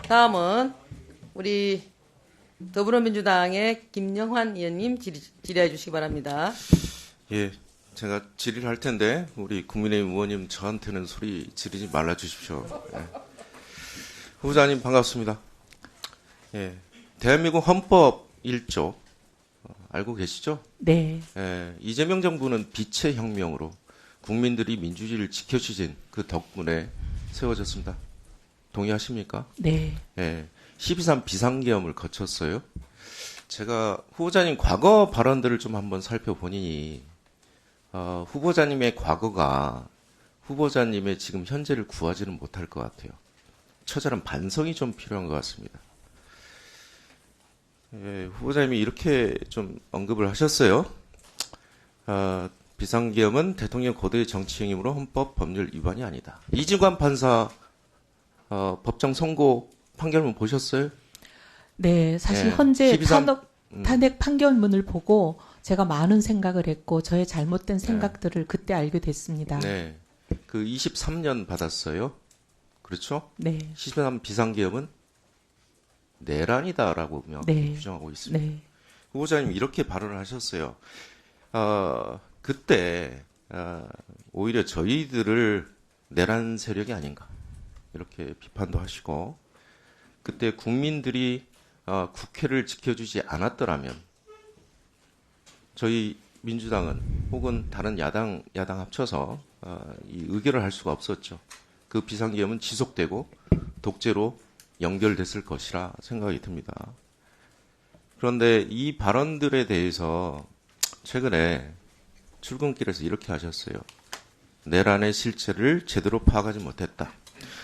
다음은 우리 더불어민주당의 김영환 의원님 질의해 주시기 바랍니다. 예, 제가 질의를 할 텐데 우리 국민의힘 의원님 저한테는 소리 지르지 말아 주십시오. 예. 후보자님 반갑습니다. 예, 대한민국 헌법 1조 알고 계시죠? 네. 예, 이재명 정부는 빛의 혁명으로 국민들이 민주주의를 지켜주신 그 덕분에 세워졌습니다. 동의하십니까? 네. 예, 12.3 비상계엄을 거쳤어요. 제가 후보자님 과거 발언들을 좀 한번 살펴보니 후보자님의 과거가 후보자님의 지금 현재를 구하지는 못할 것 같아요. 처절한 반성이 좀 필요한 것 같습니다. 예, 후보자님이 이렇게 좀 언급을 하셨어요. 비상계엄은 대통령 고도의 정치행위로 헌법 법률 위반이 아니다. 이진관 판사 법정 선고 판결문 보셨어요? 네, 사실 예, 현재 12.3 탄핵 판결문을 보고 제가 많은 생각을 했고 저의 잘못된 생각들을 그때 알게 됐습니다. 네, 그 23년 받았어요. 그렇죠? 네. 12.3 비상계엄은 내란이다라고 명확히 네. 규정하고 있습니다. 네. 후보자님 이렇게 발언을 하셨어요. 그때 오히려 저희들을 내란 세력이 아닌가 이렇게 비판도 하시고 그때 국민들이 국회를 지켜주지 않았더라면 저희 민주당은 혹은 다른 야당 합쳐서 이 의결을 할 수가 없었죠. 그 비상계엄은 지속되고 독재로 연결됐을 것이라 생각이 듭니다. 그런데 이 발언들에 대해서 최근에 출근길에서 이렇게 하셨어요. 내란의 실체를 제대로 파악하지 못했다.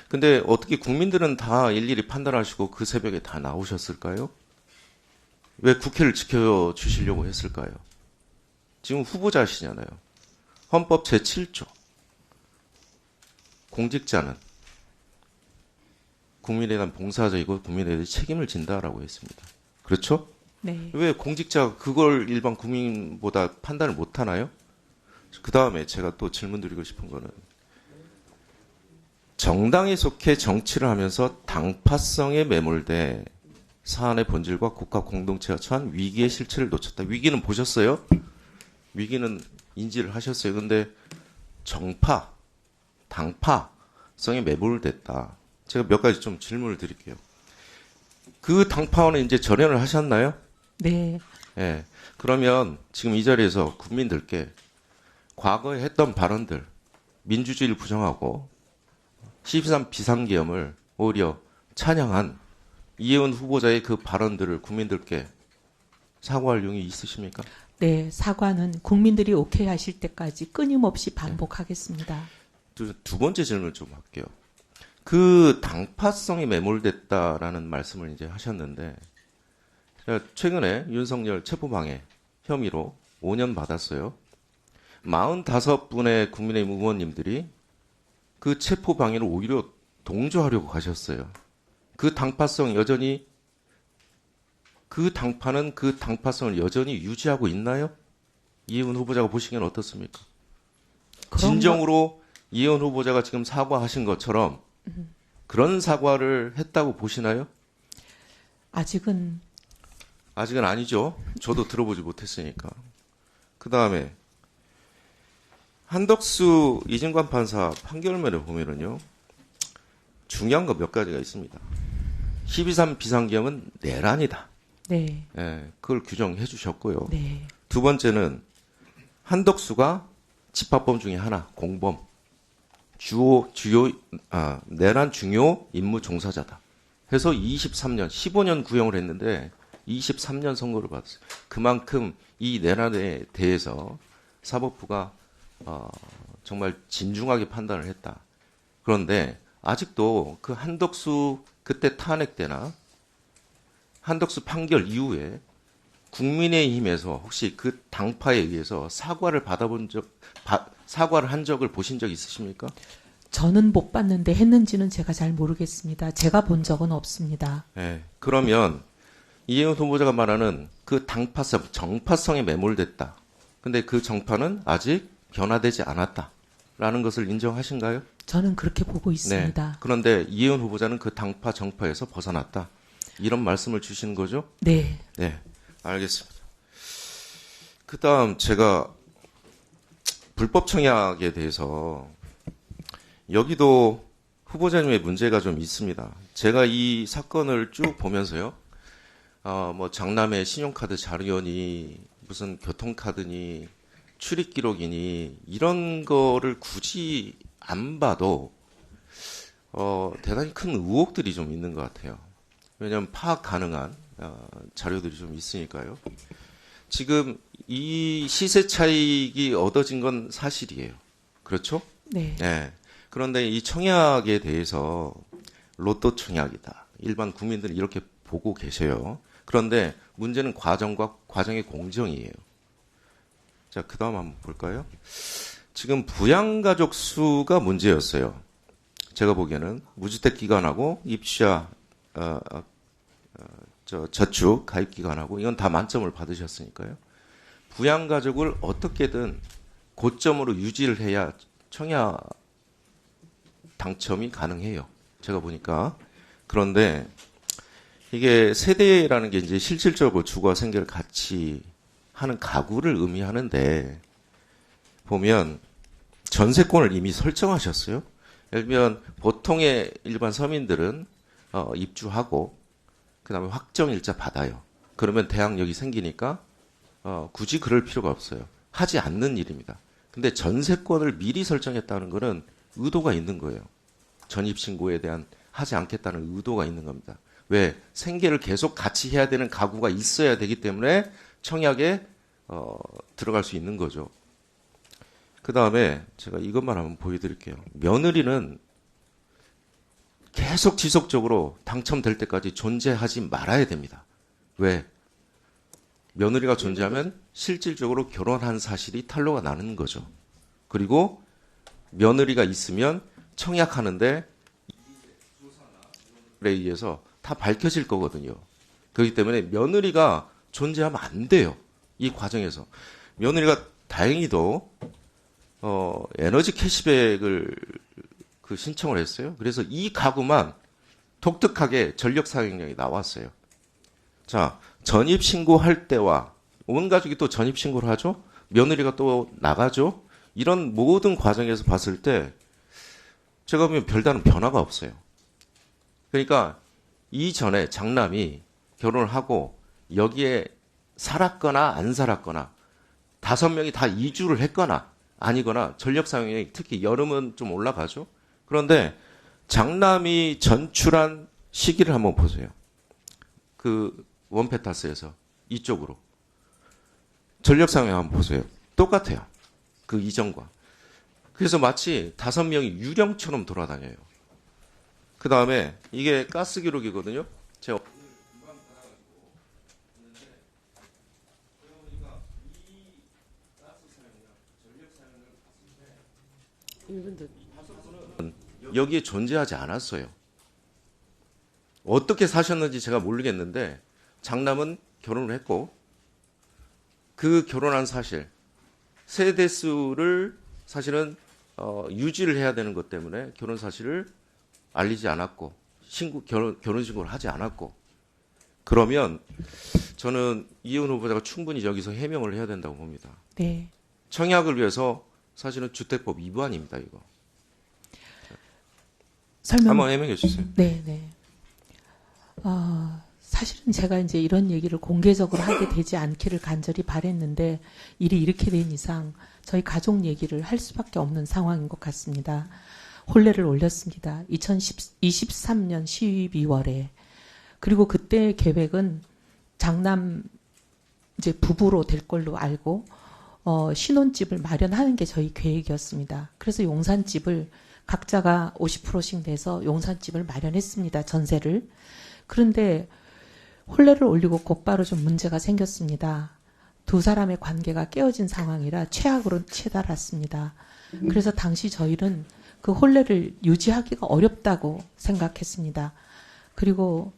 근데 어떻게 국민들은 다 일일이 판단하시고 그 새벽에 다 나오셨을까요? 왜 국회를 지켜주시려고 했을까요? 지금 후보자시잖아요. 헌법 제7조. 공직자는 국민에 대한 봉사자이고 국민에 대해 책임을 진다라고 했습니다. 그렇죠? 네. 왜 공직자가 그걸 일반 국민보다 판단을 못하나요? 그 다음에 제가 또 질문 드리고 싶은 거는 정당에 속해 정치를 하면서 당파성에 매몰돼 사안의 본질과 국가 공동체가 처한 위기의 실체를 놓쳤다. 위기는 보셨어요? 위기는 인지를 하셨어요. 근데 정파, 당파성에 매몰됐다. 제가 몇 가지 좀 질문을 드릴게요. 그 당파원은 이제 절연을 하셨나요? 네. 예. 그러면 지금 이 자리에서 국민들께 과거에 했던 발언들, 민주주의를 부정하고 12.3 비상계엄을 오히려 찬양한 이혜원 후보자의 그 발언들을 국민들께 사과할 용이 있으십니까? 네. 사과는 국민들이 오케이 하실 때까지 끊임없이 반복하겠습니다. 두 번째 질문을 좀 할게요. 그 당파성이 매몰됐다라는 말씀을 이제 하셨는데 제가 최근에 윤석열 체포방해 혐의로 5년 받았어요. 45분의 국민의힘 의원님들이 그 체포방해를 오히려 동조하려고 가셨어요. 그 당파성 여전히 그 당파는 그 당파성을 여전히 유지하고 있나요? 이혜원 후보자가 보시기엔 어떻습니까? 진정으로 이혜원 후보자가 지금 사과하신 것처럼 그런 사과를 했다고 보시나요? 아직은 아니죠. 저도 들어보지 못했으니까. 그 다음에 한덕수 이진관 판사 판결문을 보면은요. 중요한 거 몇 가지가 있습니다. 12.3 비상계엄은 내란이다. 네. 예, 그걸 규정해 주셨고요. 네. 두 번째는 한덕수가 집합범 중에 하나, 공범. 내란 중요 임무 종사자다. 해서 23년, 15년 구형을 했는데 23년 선고를 받았어요. 그만큼 이 내란에 대해서 사법부가 정말 진중하게 판단을 했다. 그런데 아직도 그 한덕수 그때 탄핵 때나 한덕수 판결 이후에 국민의힘에서 혹시 그 당파에 의해서 사과를 사과를 한 적을 보신 적 있으십니까? 저는 못 봤는데 했는지는 제가 잘 모르겠습니다. 제가 본 적은 없습니다. 네, 그러면 이혜원 후보자가 말하는 그 당파성, 정파성에 매몰됐다. 근데 그 정파는 아직 변화되지 않았다라는 것을 인정하신가요? 저는 그렇게 보고 네. 있습니다. 그런데 이혜원 후보자는 그 당파 정파에서 벗어났다. 이런 말씀을 주시는 거죠? 네. 네. 알겠습니다. 그다음 제가 불법 청약에 대해서 여기도 후보자님의 문제가 좀 있습니다. 제가 이 사건을 쭉 보면서요. 뭐 장남의 신용카드 자료니 무슨 교통카드니 출입 기록이니 이런 거를 굳이 안 봐도 대단히 큰 의혹들이 좀 있는 것 같아요. 왜냐하면 파악 가능한 자료들이 좀 있으니까요. 지금 이 시세 차익이 얻어진 건 사실이에요. 그렇죠? 네. 네. 그런데 이 청약에 대해서 로또 청약이다. 일반 국민들이 이렇게 보고 계셔요. 그런데 문제는 과정과 과정의 공정이에요. 자, 그 다음 한번 볼까요? 지금 부양가족 수가 문제였어요. 제가 보기에는 무주택 기간하고 입주자 저축 가입 기간하고 이건 다 만점을 받으셨으니까요. 부양가족을 어떻게든 고점으로 유지를 해야 청약 당첨이 가능해요. 제가 보니까. 그런데 이게 세대라는 게 이제 실질적으로 주거와 생계를 같이 하는 가구를 의미하는데 보면 전세권을 이미 설정하셨어요. 예를 들면 보통의 일반 서민들은 입주하고 그다음에 확정일자 받아요. 그러면 대항력이 생기니까 굳이 그럴 필요가 없어요. 하지 않는 일입니다. 근데 전세권을 미리 설정했다는 것은 의도가 있는 거예요. 전입신고에 대한 하지 않겠다는 의도가 있는 겁니다. 왜? 생계를 계속 같이 해야 되는 가구가 있어야 되기 때문에 청약에 들어갈 수 있는 거죠. 그 다음에 제가 이것만 한번 보여드릴게요. 며느리는 계속 지속적으로 당첨될 때까지 존재하지 말아야 됩니다. 왜? 며느리가 존재하면 실질적으로 결혼한 사실이 탄로가 나는 거죠. 그리고 며느리가 있으면 청약하는데 에 의해서 다 밝혀질 거거든요. 그렇기 때문에 며느리가 존재하면 안 돼요. 이 과정에서. 며느리가 다행히도 에너지 캐시백을 신청을 했어요. 그래서 이 가구만 독특하게 전력 사용량이 나왔어요. 자, 전입 신고할 때와 온 가족이 또 전입 신고를 하죠. 며느리가 또 나가죠. 이런 모든 과정에서 봤을 때 제가 보면 별다른 변화가 없어요. 그러니까 이전에 장남이 결혼을 하고 여기에 살았거나 안 살았거나 5명이 다 이주를 했거나 아니거나 전력 사용량이 특히 여름은 좀 올라가죠. 그런데 장남이 전출한 시기를 한번 보세요. 그 원페타스에서 이쪽으로 전력 사용량 한번 보세요. 똑같아요. 그 이전과. 그래서 마치 5명이 유령처럼 돌아다녀요. 그 다음에 이게 가스 기록이거든요. 제가 여기에 존재하지 않았어요. 어떻게 사셨는지 제가 모르겠는데 장남은 결혼을 했고 그 결혼한 사실 세대수를 사실은 유지를 해야 되는 것 때문에 결혼 사실을 알리지 않았고 결혼 신고를 하지 않았고 그러면 저는 이혜원 후보자가 충분히 여기서 해명을 해야 된다고 봅니다. 네. 청약을 위해서 사실은 주택법 위반입니다. 이거. 한번 해명해 주세요. 네, 네. 사실은 제가 이제 이런 얘기를 공개적으로 하게 되지 않기를 간절히 바랬는데 일이 이렇게 된 이상 저희 가족 얘기를 할 수밖에 없는 상황인 것 같습니다. 혼례를 올렸습니다. 2023년 12월에. 그리고 그때 계획은 장남 이제 부부로 될 걸로 알고 신혼집을 마련하는 게 저희 계획이었습니다. 그래서 용산집을 각자가 50%씩 내서 용산집을 마련했습니다. 전세를. 그런데 혼례를 올리고 곧바로 좀 문제가 생겼습니다. 두 사람의 관계가 깨어진 상황이라 최악으로 치달았습니다. 그래서 당시 저희는 그 혼례를 유지하기가 어렵다고 생각했습니다. 그리고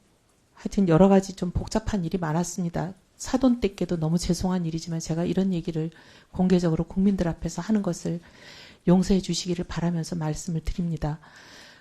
하여튼 여러 가지 좀 복잡한 일이 많았습니다. 사돈댁께도 너무 죄송한 일이지만 제가 이런 얘기를 공개적으로 국민들 앞에서 하는 것을 용서해 주시기를 바라면서 말씀을 드립니다.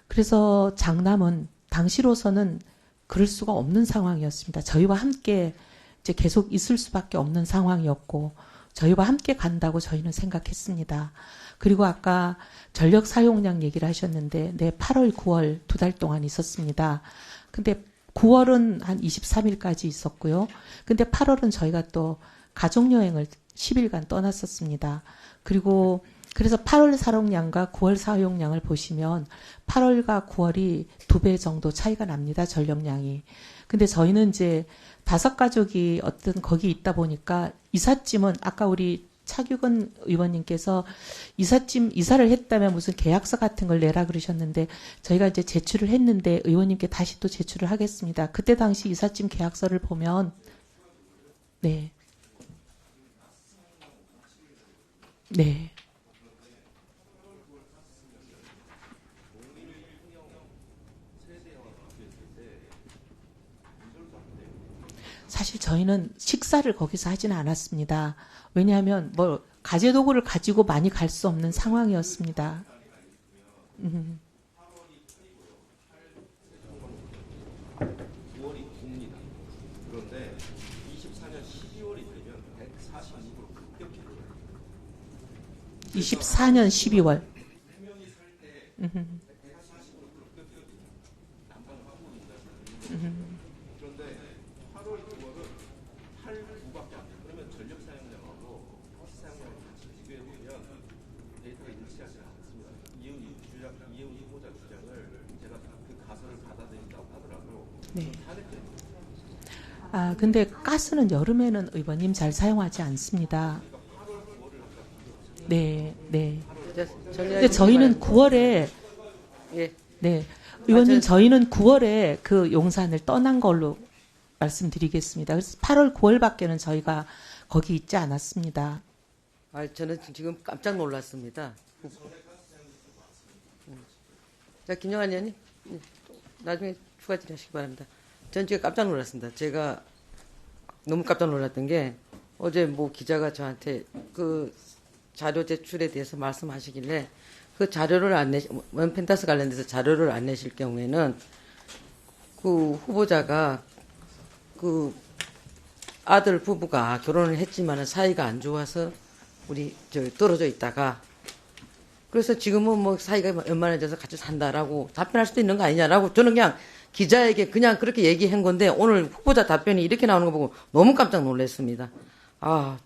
그래서 장남은 당시로서는 그럴 수가 없는 상황이었습니다. 저희와 함께 이제 계속 있을 수밖에 없는 상황이었고 저희와 함께 간다고 저희는 생각했습니다. 그리고 아까 전력 사용량 얘기를 하셨는데 네, 8월, 9월 2달 동안 있었습니다. 근데 9월은 한 23일까지 있었고요. 근데 8월은 저희가 또 가족여행을 10일간 떠났었습니다. 그리고 그래서 8월 사용량과 9월 사용량을 보시면 8월과 9월이 2배 정도 차이가 납니다. 전력량이. 근데 저희는 이제 5가족이 어떤 거기 있다 보니까 이삿짐은 아까 우리 차규근 의원님께서 이사를 했다면 무슨 계약서 같은 걸 내라 그러셨는데 저희가 이제 제출을 했는데 의원님께 다시 또 제출을 하겠습니다. 그때 당시 이삿짐 계약서를 보면 네. 네. 사실 저희는 식사를 거기서 하지는 않았습니다. 왜냐하면 뭐 가재도구를 가지고 많이 갈 수 없는 상황이었습니다. 그런데 24년 12월이 되면 146으로 급격해져요. 24년 12월. 그런데 8월, 9월은 8구밖에 안 돼요. 그러면 전력 사용량하고 가스 사용량을 같이 비교해 보면 데이터가 일치하지 않습니다. 이혜훈 후보자 주장을 제가 그 가설을 받아들인다고 하더라도 네. 탄핵됩니다. 아, 근데 가스는 여름에는 의원님 잘 사용하지 않습니다. 네, 네. 근데 저희는 9월에 예. 네. 의원님 저희는 9월에 그 용산을 떠난 걸로 말씀드리겠습니다. 그래서 8월, 9월밖에는 저희가 거기 있지 않았습니다. 아, 저는 지금 깜짝 놀랐습니다. 자, 김영환 의원님, 나중에 추가 질의하시기 바랍니다. 전 지금 깜짝 놀랐습니다. 제가 너무 깜짝 놀랐던 게 어제 뭐 기자가 저한테 그 자료 제출에 대해서 말씀하시길래 그 자료를 안 원펜타스 관련돼서 자료를 안 내실 경우에는 그 후보자가 그 아들 부부가 결혼을 했지만은 사이가 안 좋아서 우리 떨어져 있다가 그래서 지금은 뭐 사이가 원만해져서 같이 산다라고 답변할 수도 있는 거 아니냐라고 저는 그냥 기자에게 그냥 그렇게 얘기한 건데 오늘 후보자 답변이 이렇게 나오는 거 보고 너무 깜짝 놀랐습니다. 아,